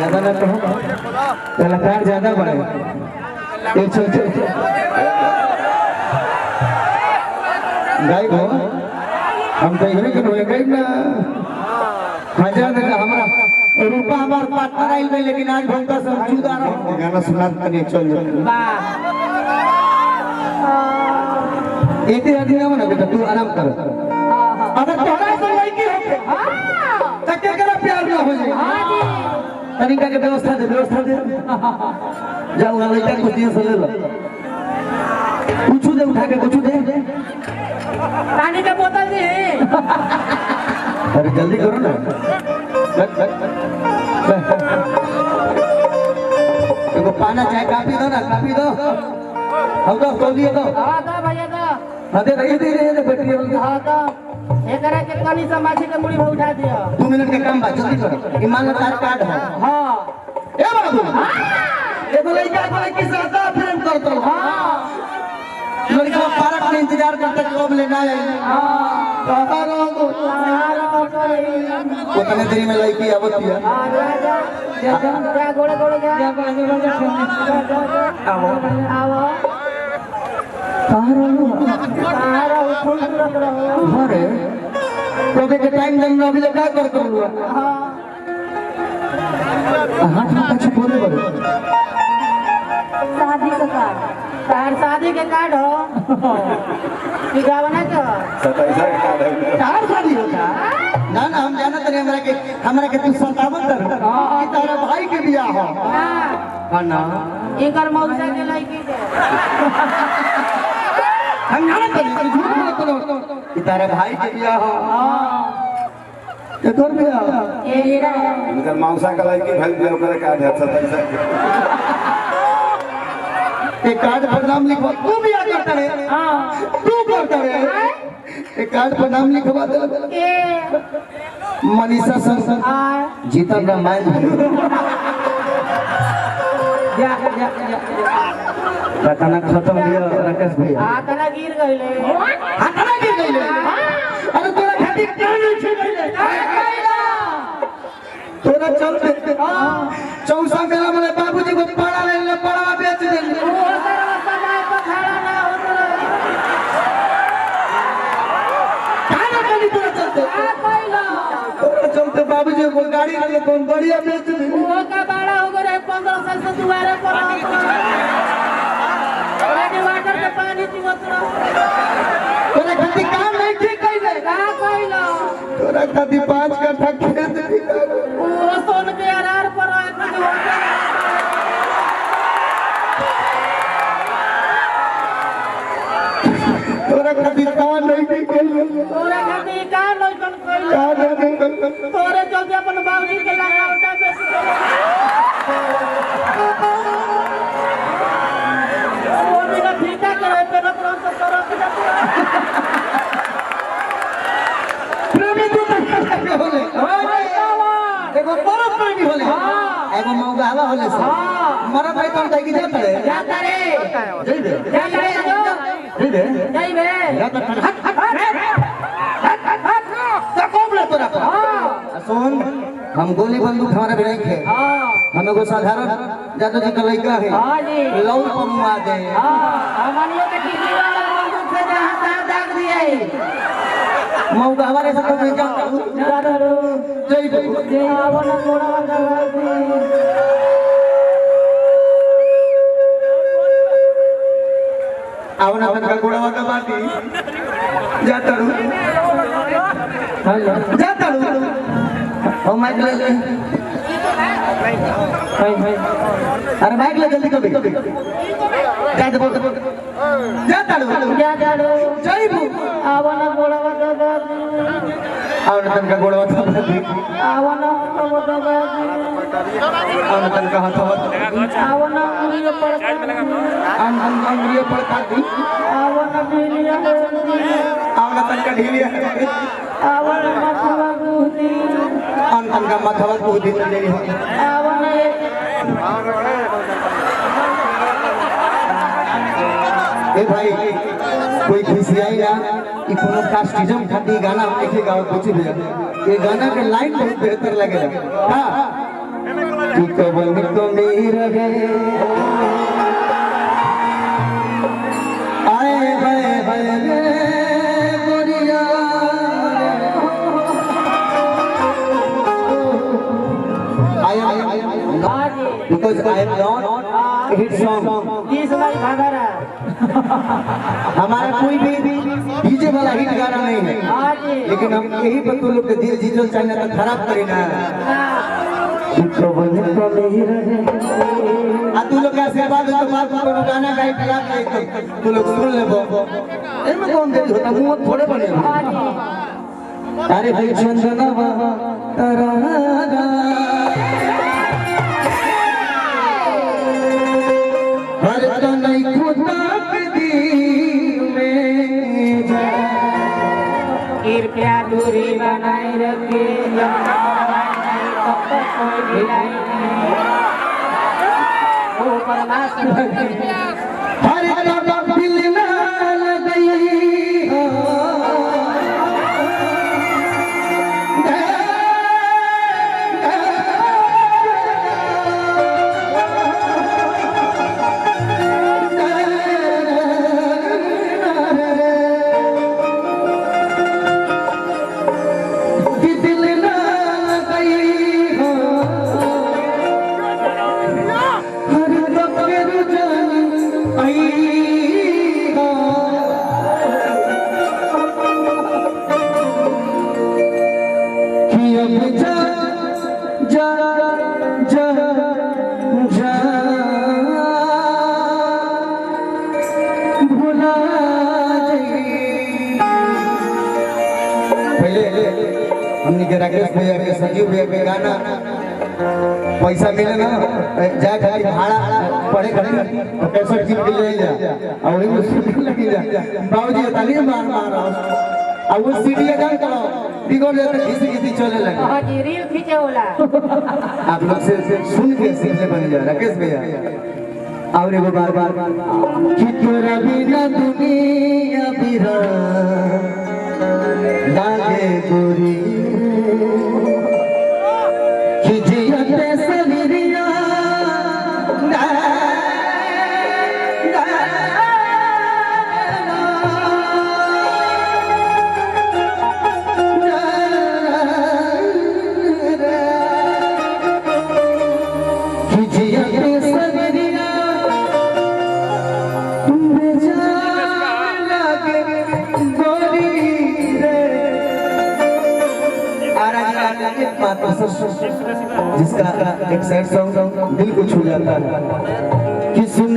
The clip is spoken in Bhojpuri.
ज्यादा ना कहो, कलाकार ज्यादा बड़े गाय को हम तो इन्हें क्यों गाय ना हजार ने हमारा रूपा हमारे पार्टनर आइल में, लेकिन आज भंगा सब चूदा रहा गाना सुना तने चल एक ही आदमी ना बेटा तू आराम कर। अगर तोरा से लड़की हो तक के करा प्यार ना हो जाए तरीका के व्यवस्था दे जाओ लड़का को दिया से ले लो कुछ दे उठा के कुछ दे पानी का बोतल दे। अरे जल्दी करो ना देखो पाना चाय काफी दो ना काफी दो हम तो खोल दिए दो। हां दो भैया दो अरे रही दे बैटरी वाली। हां दो एकरा के कनी समाजी के मुड़ी में उठा दियो। 2 मिनट के काम बा जल्दी करो ईमानदार कार्ड है। हां ए बाबू एगो लड़का को लड़की से आता प्रेम करतो। हां लड़का पार्क में इंतजार करता कब लेना है। हां उतने देरी में लड़की आवती है। जा गोड़े गोड़े जा आओ आओ कहां फूल रख रहो। अरे तो के टाइम देना अभी लगा कर लूंगा। हां हाथ में कुछ बोले बोले शादी का कार्ड तार शादी के कार्ड हो कि गावना के 27 का कार्ड है। तार शादी होता ना ना हम जाना तने हमरा के तू 57 कर कि तारा भाई के बियाह हो। हां ना एकर मौसा के लड़की के हम जाना तने झूठ मत बोलो कि तारा भाई के बियाह हो। हां एकर बियाह ए हीरा इनकर मौसा का लड़की भल बियाह करे कार्ड है 27 एक कार्ड पर नाम लिखवा तू भी आ करता है। हां तू करता है एक कार्ड पर नाम लिखवा दे ए मनीषा सर हां जीतन रामायण जा रतना खत्म लिया राकेश भैया हाथना गिर गइले हाथना गिर गइले। अरे तोरा खातिर क्या नहीं छे गइले तोरा चलते 64 मेला में बाबूजी को पड़ा ले पड़ावा बेच दे। समय पर खड़ा ना खाना खाली तोरा चलते तोरा चलते बाबूजी को गाड़ी ले कौन बढ़िया बेच दे। वो का बड़ा हो गए 15 साल से दुआरे पर रेडी वाटर के पानी पीवत रहो। तोरा खातिर काम नहीं ठीक कइले का कइलो तोरा खातिर 5 कट्ठा खेत भी वो सोन के आरार पर कुछ हो गया। तोरा खातिर काम नहीं ठीक कइले तोरा खातिर का लइकन कइलो तोरे जल्दी अपन बाबूजी के लगा उठा बेच दे। वो बिना ठीका करे पे न तुरंत तोरा प्रेमी तू तक होले एगो परम प्रेमी होले एगो मौगावा होले से मरद भाई तोर जाई जाता रे जाता रे जई दे जाता रे जई दे जई बे जाता तो कोबले तोरा पर सुन हम गोली बंदूक हमारा भी नहीं थे। हां हम एगो साधारण जादू जी का लड़का है। हां जी लौल पर मुआ दे। हां हमनियो के टीवी वाला बंदूक से जहां तहां दाग दिए मौगा हमारे साथ में जाता हूं जाता रो जई दे जे आवना गोड़ा वाला आवना तन का गोड़वा का बाती जाता हूं जाता हूं ओ माइक ले ले अरे माइक ले जल्दी कभी जा दे बोल जाता हूं जय बू आवना गोड़ा वाला आवना तन का गोड़वा का बाती आवना आवना तन का हाथ आवना उंगली पर अंगुलियों पर काटी आवना ढीलिया आवना तन का ढीलिया आवना माथवा गुदी तन का माथवा गुदी देरी हो आवना ए भाई कोई खिसियाई ना कि कोनो कास्टिज्म खाती गाना हम लिखे गाओ कुछ भी ये गाना के लाइन बहुत बेहतर लगेगा। हां कि कवन कमी रहे आए हाय रे गोरिया because I am not a hit song. हमारा कोई भी डीजे वाला हिट गाना नहीं है, लेकिन हम यही पर तू लोग के दिल जीतल चाहना तो खराब करे ना। तू लोग का आशीर्वाद तो बात को गाना गाई खराब नहीं तू लोग सुन लेबो। एमे कौन देरी होता मुंह थोड़े बने। अरे भाई चंदनवा तरारा हर तनई खुदा के दिल में जा कृपया दूरी बनाए रखे तब तक कोई ढिलाई नहीं वो परमात्मा हर तब दिल ना लगई हो हमने के राकेश भैया के संजीव भैया के गाना पैसा मिले ना जाए खाली भाड़ा पड़े खड़े तो पैसा जीत के ले जा और वो सीडी लगी जा बाबूजी ताली मार और वो सीडी गान करो बिगड़ जाता घिसी घिसी चले लगे। हां जी रील खींचे होला आप लोग से सुन के सीखले बन जा राकेश भैया। और एगो बार कि तोरा बिना दुनिया बिरा लागे गोरी कि जियते सनिरिया कि जियते सनिरिया जिसका एक सैड सॉन्ग दिल को छू जाता है कि सुन